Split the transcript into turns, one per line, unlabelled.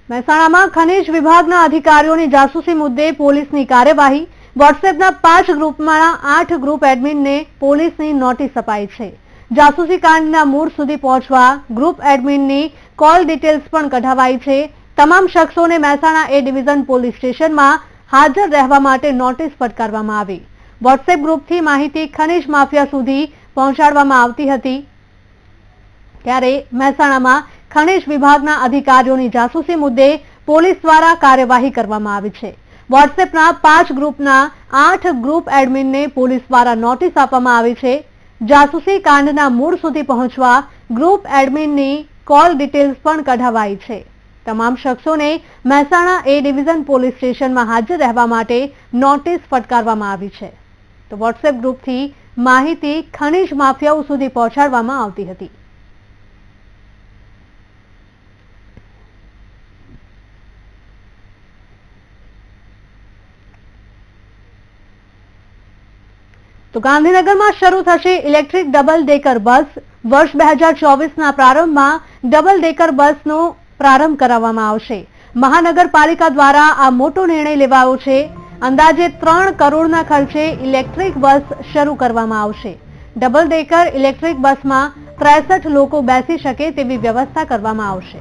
મહેસાણામાં ખનીજ વિભાગના અધિકારીઓની જાસૂસી મુદ્દે પોલીસની કાર્યવાહી. વોટ્સએપના 5 ગ્રુપમાં 8 ગ્રુપ એડમિનને પોલીસની નોટિસ અપાઈ છે. જાસૂસી કાંડના મૂળ સુધી પહોંચવા ગ્રુપ એડમિનની કોલ ડિટેલ્સ પણ કઢાવાઈ છે. તમામ શખ્સોને મહેસાણા એ ડિવિઝન પોલીસ સ્ટેશનમાં હાજર રહેવા માટે નોટિસ ફટકારવામાં આવી. વોટ્સએપ ગ્રુપથી માહિતી ખનીજ માફિયા સુધી પહોંચાડવામાં આવતી હતી. ત્યારે મહેસાણામાં ખનીજ વિભાગના અધિકારીઓની જાસૂસી મુદ્દે પોલીસ દ્વારા કાર્યવાહી કરવામાં આવી છે. વોટ્સએપના 5 ગ્રુપના 8 ગ્રુપ એડમિનને પોલીસ દ્વારા નોટિસ આપવામાં આવી છે. જાસૂસી કાંડના મૂળ સુધી પહોંચવા ગ્રુપ એડમિનની કોલ ડિટેલ્સ પણ કઢાવાઈ છે. તમામ શખ્સોને મહેસાણા એ ડિવિઝન પોલીસ સ્ટેશનમાં હાજર રહેવા માટે નોટિસ ફટકારવામાં આવી છે. તો વોટ્સએપ ગ્રુપથી માહિતી ખનીજ માફિયાઓ સુધી પહોંચાડવામાં આવતી હતી. તો ગાંધીનગરમાં શરૂ થશે ઇલેક્ટ્રિક ડબલ ડેકર બસ. વર્ષ 2024ના પ્રારંભમાં ડબલ ડેકર બસનો પ્રારંભ કરાવવામાં આવશે. મહાનગરપાલિકા દ્વારા આ મોટો નિર્ણય લેવાયો છે. અંદાજે 3 કરોડના ખર્ચે ઇલેક્ટ્રિક બસ શરૂ કરવામાં આવશે. ડબલ ડેકર ઇલેક્ટ્રિક બસમાં 63 લોકો બેસી શકે તેવી વ્યવસ્થા કરવામાં આવશે.